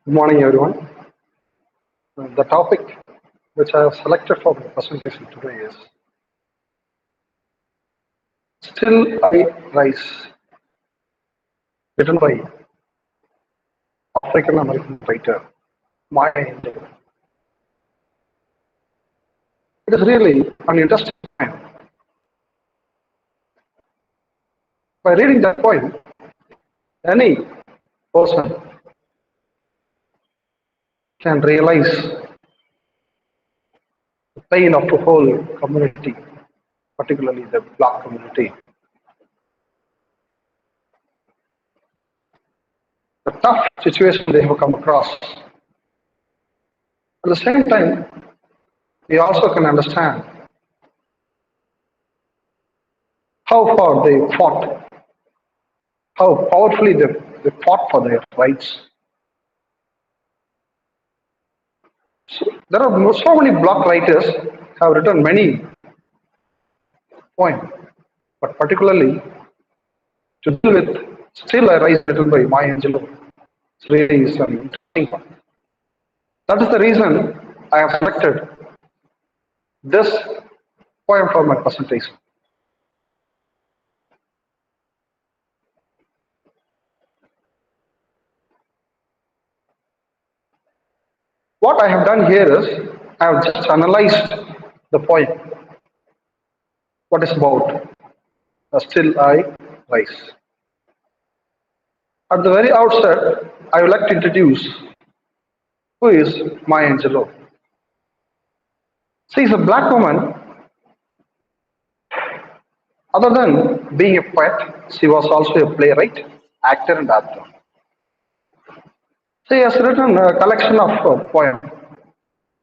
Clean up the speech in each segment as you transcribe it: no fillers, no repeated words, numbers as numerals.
Good morning, everyone. The topic which I have selected for the presentation today is Still I Rise, written by African American writer Maya Angelou. It is really an interesting time. By reading that poem, any person can realize the pain of the whole community, particularly the black community, the tough situation they have come across. At the same time, we also can understand how far they fought, how powerfully they fought for their rights. So, there are so many block writers have written many poems, but particularly to deal with Still I Rise written by Maya Angelou, it's really is an interesting one. That is the reason I have selected this poem for my presentation. What I have done here is I have just analyzed the poem, what is about Still I Rise. At the very outset, I would like to introduce who is Maya Angelou. She is a black woman. Other than being a poet, she was also a playwright, actor, and author. She has written a collection of poems,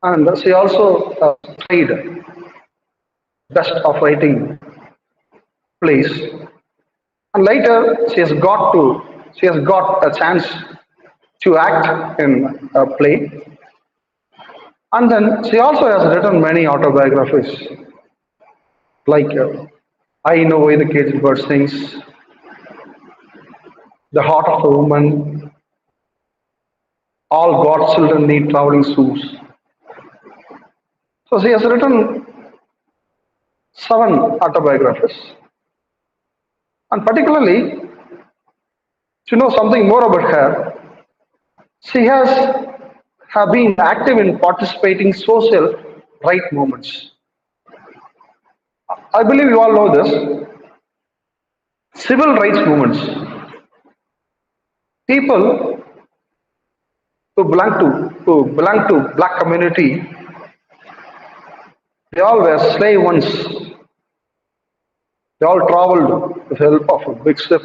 and she also tried best of writing plays. And later, she has got a chance to act in a play. And then she also has written many autobiographies, like I Know Why the Caged Bird Sings, The Heart of a Woman, All God's Children Need Traveling Shoes. So she has written 7 autobiographies. And particularly, to know something more about her, she has have been active in participating social right movements. I believe you all know this. Civil rights movements. People who belong to black community, they all were slave once. They all traveled with the help of a big ship,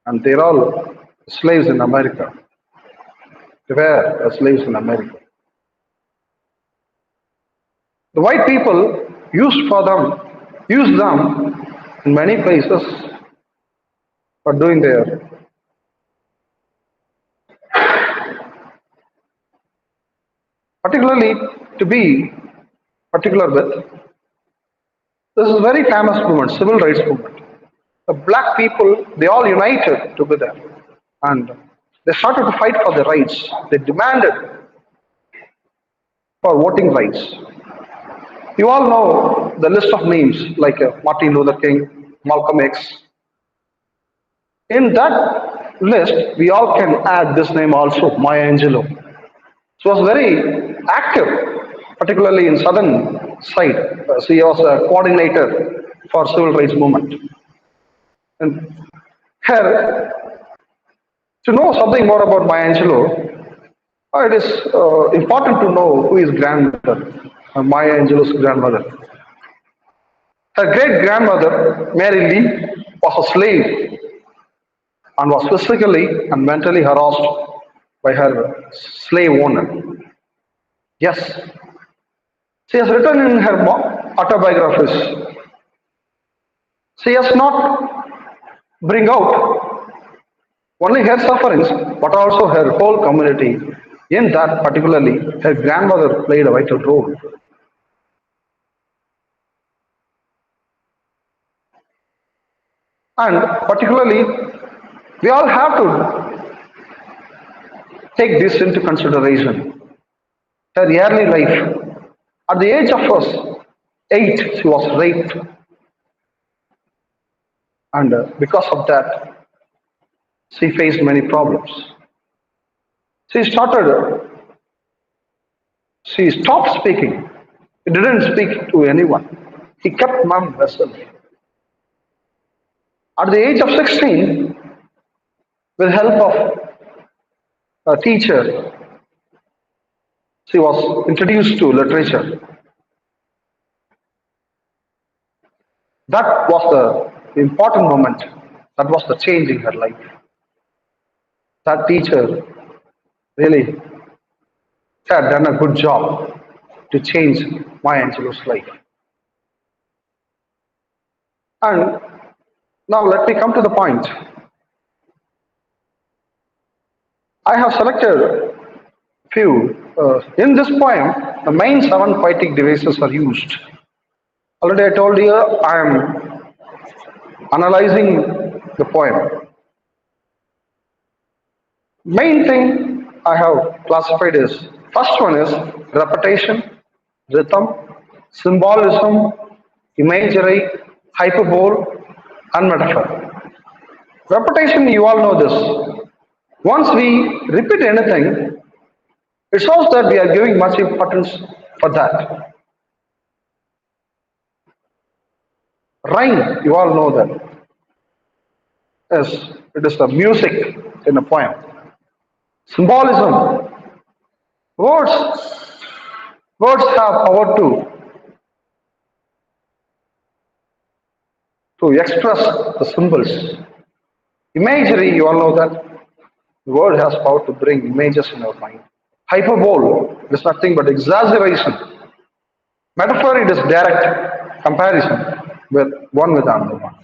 and they're all slaves in America. They were slaves in America. The white people used them in many places for doing their. Particularly to be particular with, this is a very famous movement, civil rights movement. The black people, they all united together and they started to fight for their rights. They demanded for voting rights. You all know the list of names like Martin Luther King, Malcolm X. In that list, we all can add this name also, Maya Angelou. She was very active, particularly in southern side. She was a coordinator for civil rights movement. And her, to know something more about Maya Angelou, it is important to know who is grandmother, Maya Angelou's grandmother. Her great grandmother, Mary Lee, was a slave and was physically and mentally harassed by her slave owner. Yes, she has written in her autobiographies. She has not bring out only her sufferings, but also her whole community. In that, particularly, her grandmother played a vital role. And particularly, we all have to Take this into consideration. Her early life. At the age of 8, she was raped, and because of that, she faced many problems. She started, she stopped speaking. He didn't speak to anyone. He kept mum herself. At the age of 16, with help of a teacher, she was introduced to literature. That was the important moment. That was the change in her life. That teacher really had done a good job to change Maya Angelou's life. And now let me come to the point. I have selected few. In this poem, the main 7 poetic devices are used. Already I told you I am analyzing the poem. Main thing I have classified is first one is repetition, rhythm, symbolism, imagery, hyperbole, and metaphor. Repetition, you all know this. Once we repeat anything, it shows that we are giving much importance for that. Rhyme, you all know that. Yes, it is the music in a poem. Symbolism, words, words have power to express the symbols. Imagery, you all know that. The word has power to bring images in our mind. Hyperbole is nothing but exaggeration. Metaphor, it is direct comparison with one with another one.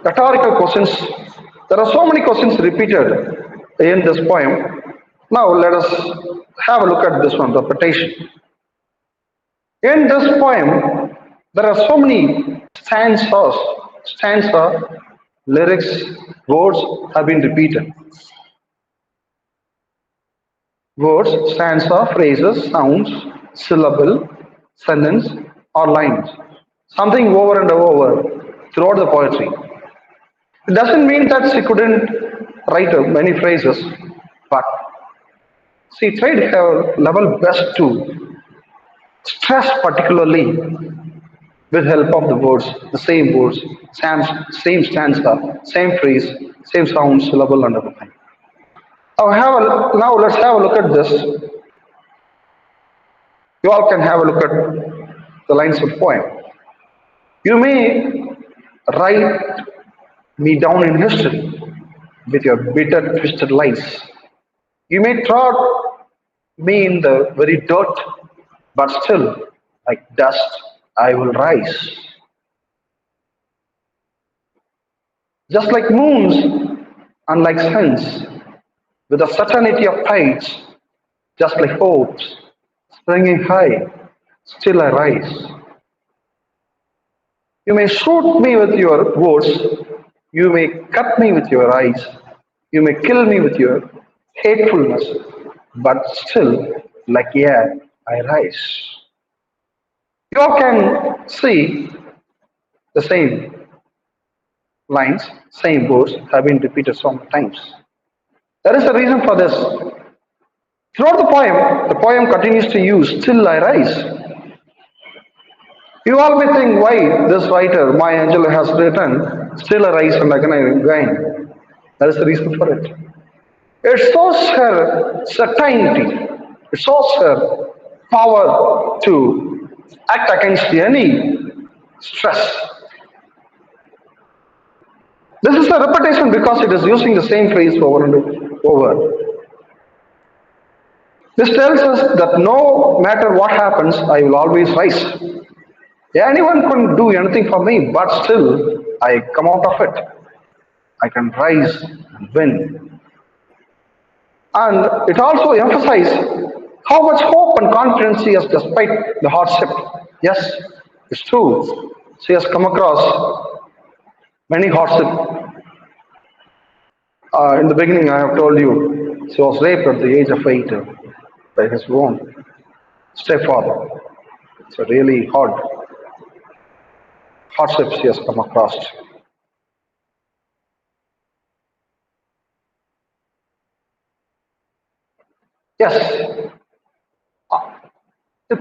Rhetorical questions. There are so many questions repeated in this poem. Now let us have a look at this one, repetition. In this poem, there are so many stanza, lyrics, words have been repeated. Words, stanza, phrases, sounds, syllable, sentence, or lines. Something over and over throughout the poetry. It doesn't mean that she couldn't write many phrases, but she tried her level best to stress particularly with help of the words, same stanza, same phrase, same sound, syllable, and everything. Now let's have a look at this. You all can have a look at the lines of the poem. You may write me down in history with your bitter, twisted lies. You may trod me in the very dirt, but still, like dust, I will rise. Just like moons and like suns, with the certainty of tides, just like hopes, springing high, still I rise. You may shoot me with your words, you may cut me with your eyes, you may kill me with your hatefulness, but still, like air, I rise. You all can see the same lines, same words have been repeated so many times. There is a reason for this. Throughout the poem continues to use still I rise. You all may think why this writer, Maya Angelou, has written still I rise and again I again. There is a reason for it. It shows her certainty. It shows her power to act against any stress. This is a repetition because it is using the same phrase over and over. This tells us that no matter what happens, I will always rise. Anyone couldn't do anything for me, but still I come out of it. I can rise and win. And it also emphasizes how much hope and confidence she has despite the hardship. Yes, it's true. She has come across many hardships In the beginning, I have told you she was raped at the age of 8 by his own stepfather. It's a really hardship she has come across. Yes,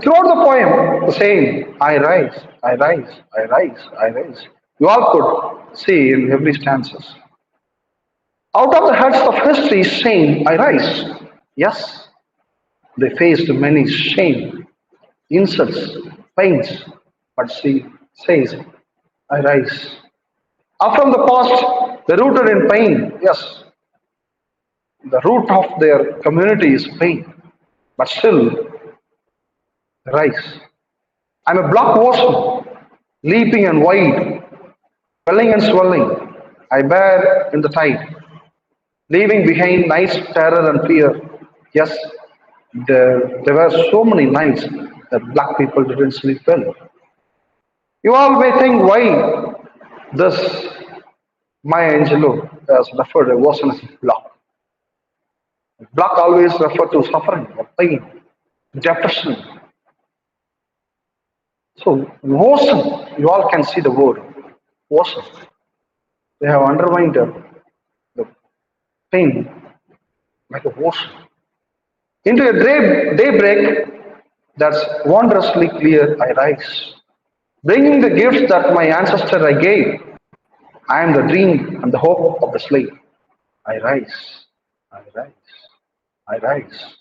throughout the poem, the saying, I rise, I rise, I rise, I rise. You all could see in every stanza. Out of the heads of history, saying, I rise. Yes, they faced many shame, insults, pains, but she says, I rise. Up from the past, they rooted in pain. Yes, the root of their community is pain, but still rise. I'm a black ocean, leaping and wide, welling and swelling. I bear in the tide, leaving behind nights, terror and fear. Yes, there were so many nights that black people didn't sleep well. You all may think why this my Angelou has referred a ocean as black. Black always refer to suffering or pain, depression. So ocean, you all can see the word ocean. They have undermined the pain like a ocean. Into a daybreak that's wondrously clear, I rise. Bringing the gifts that my ancestor I gave. I am the dream and the hope of the slave. I rise. I rise. I rise.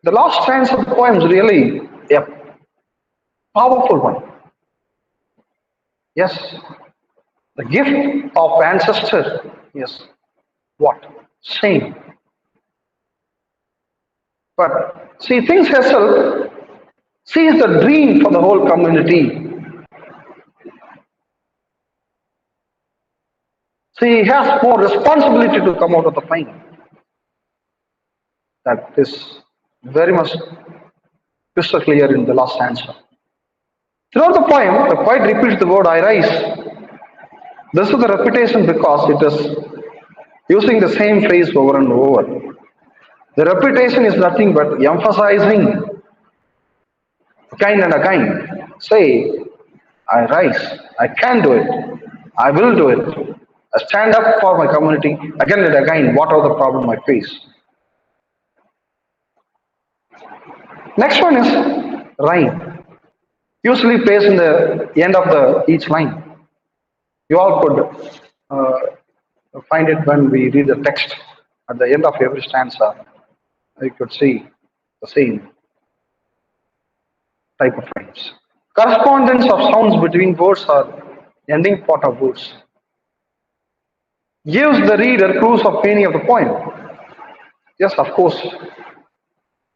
The last stanza of the poem is really a powerful one. Yes, the gift of ancestor. Yes, what? Same. But she thinks herself, she is the dream for the whole community. She has more responsibility to come out of the pain. That is very much crystal clear in the last answer. Throughout the poem, the poet repeats the word I rise. This is the repetition because it is using the same phrase over and over. The repetition is nothing but emphasizing again and again. Say, I rise, I can do it, I will do it. I stand up for my community again and again, whatever the problem I face. Next one is rhyme. Usually placed in the end of the each line. You all could find it when we read the text at the end of every stanza. You could see the same type of rhymes. Correspondence of sounds between words or ending part of words gives the reader clues of meaning of the poem. Yes, of course.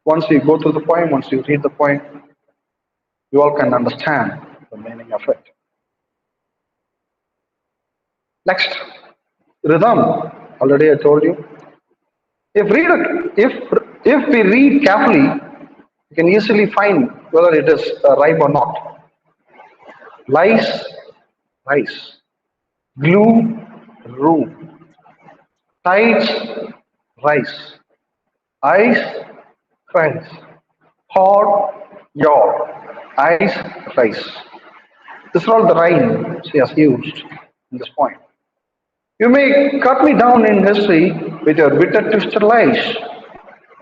Once you go through the poem, once you read the poem, you all can understand the meaning of it. Next, rhythm. Already I told you. If we read carefully, you can easily find whether it is a rhyme or not. Lice, rice. Glue, room. Tides, rice. Ice, rice. Hot, yaw. Ice, rice. This is all the rhyme she has used in this point. You may cut me down in history with your bitter twisted lies.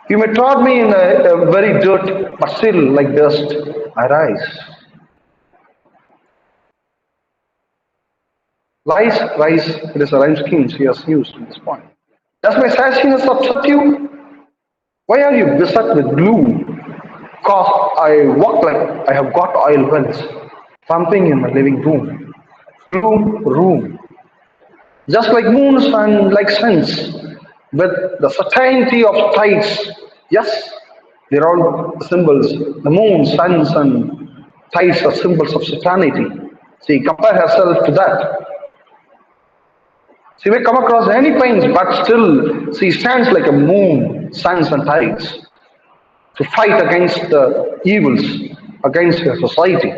You may trod me in a very dirt, but still like dust, I rise. Lies, rise, it is a rhyme scheme she has used in this point. Does my sassiness upset you? Why are you beset with glue? Cause I walk like I have got oil wells pumping in my living room. Room. Just like moons and like suns, with the certainty of tides. Yes, they're all symbols. The moon, suns, and tides are symbols of certainty. She compare herself to that. She may come across any pains, but still she stands like a moon, suns, and tides to fight against the evils, against her society.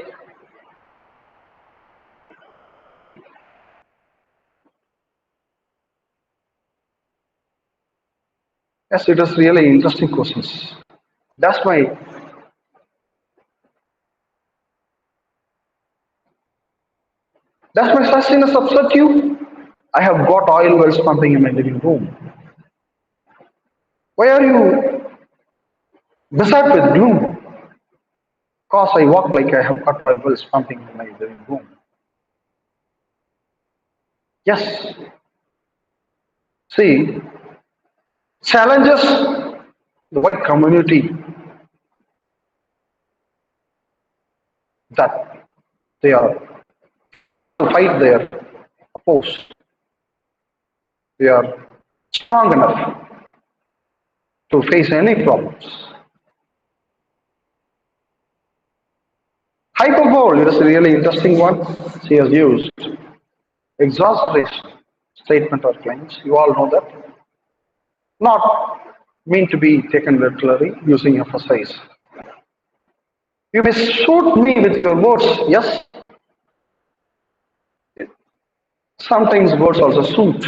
Yes, it is really interesting questions. That's my sustenance upset you? I have got oil wells pumping in my living room. Why are you beset with gloom? Cause I walk like I have got oil wells pumping in my living room. Yes, see, challenges the white community that they are to fight their oppose. They are strong enough to face any problems. Hyperbole is a really interesting one. She has used exaggeration statement or claims. You all know that. Not mean to be taken literally, using emphasize. You may shoot me with your words. Yes, sometimes words also suit.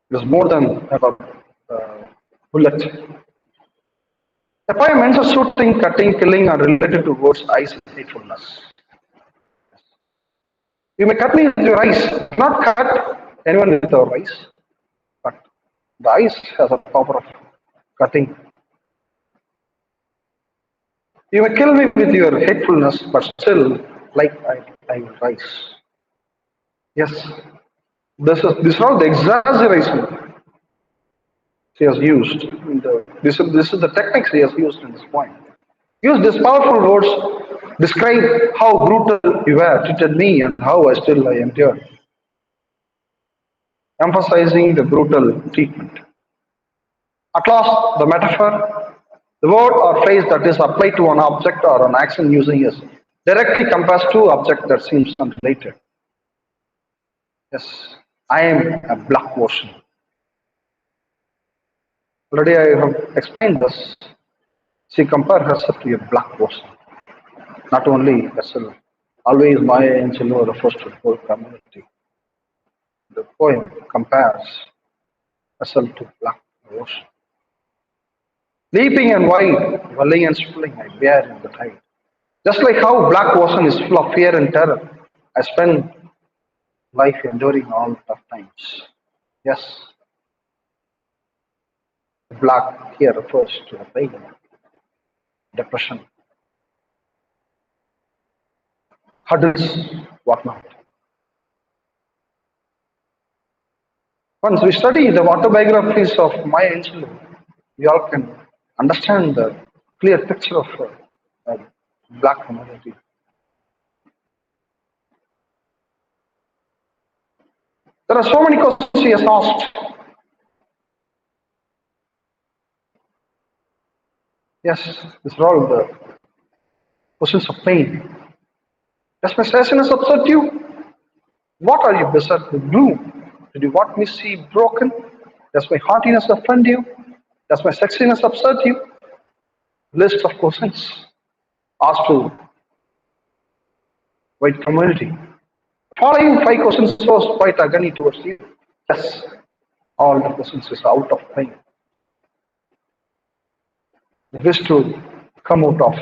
It is more than a bullet. The poem ends of shooting, cutting, killing are related to words, eyes, and hatefulness. You may cut me with your eyes, not cut anyone with your eyes, but the eyes has a power of cutting. You may kill me with your hatefulness, but still, I will rise. Yes, this is all the exaggeration he has used. This is the techniques he has used in this point. Use these powerful words, describe how brutal you were treated me and how I endured, emphasizing the brutal treatment. At last, the metaphor, the word or phrase that is applied to an object or an action using is directly compares to object that seems unrelated. Yes, I am a black ocean. Already I have explained this. She compared herself to a black ocean. Not only herself. Always Maya Angelou refers to the whole community. The poem compares herself to black ocean. Leaping and wide, welling and spilling, I bear in the tide. Just like how black ocean is full of fear and terror, I spend life enduring all tough times. Yes, black here refers to the pain, depression, hurdles, whatnot. Once we study the autobiographies of Maya Angelou, we all can understand the clear picture of black community. There are so many questions he has asked. Yes, these are all the questions of pain. Does my sadness upset you? What are you beset with gloom? Did you want me see broken? Does my heartiness offend you? Does my sexiness upset you? List of questions asked to white community. Following five questions shows quite agony towards you. Yes, all the questions is out of pain. The wish to come out of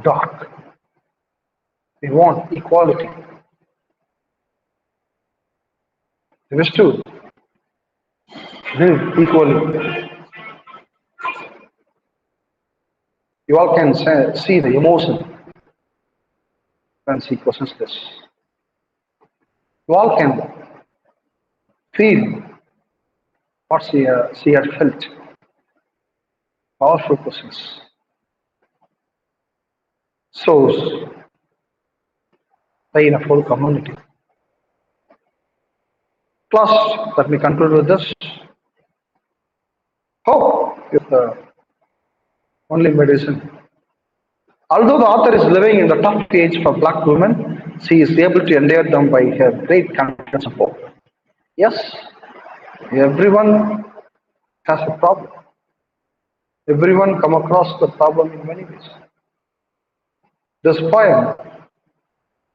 dark. We want equality. The wish to live equally. You all can see the emotion when she questions this. You all can feel what she had felt. Powerful questions. Shows pain of whole community. Plus, let me conclude with this. Hope is the only medicine. Although the author is living in the tough age for black women, she is able to endure them by her great confidence and hope. Yes, everyone has a problem. Everyone come across the problem in many ways. This poem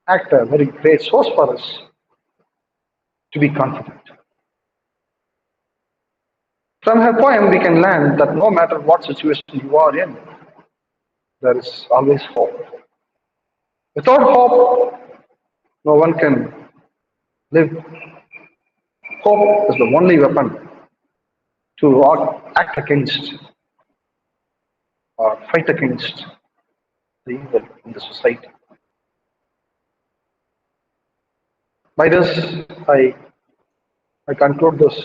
act a very great source for us to be confident. From her poem, we can learn that no matter what situation you are in, there is always hope. Without hope, no one can live. Hope is the only weapon to act against or fight against the evil in the society. By this, I conclude this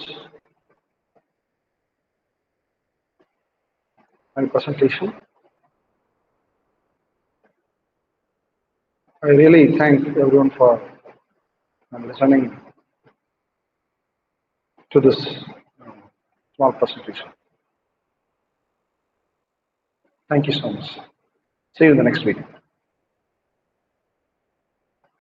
my presentation. I really thank everyone for listening to this small presentation. Thank you so much. See you in the next video.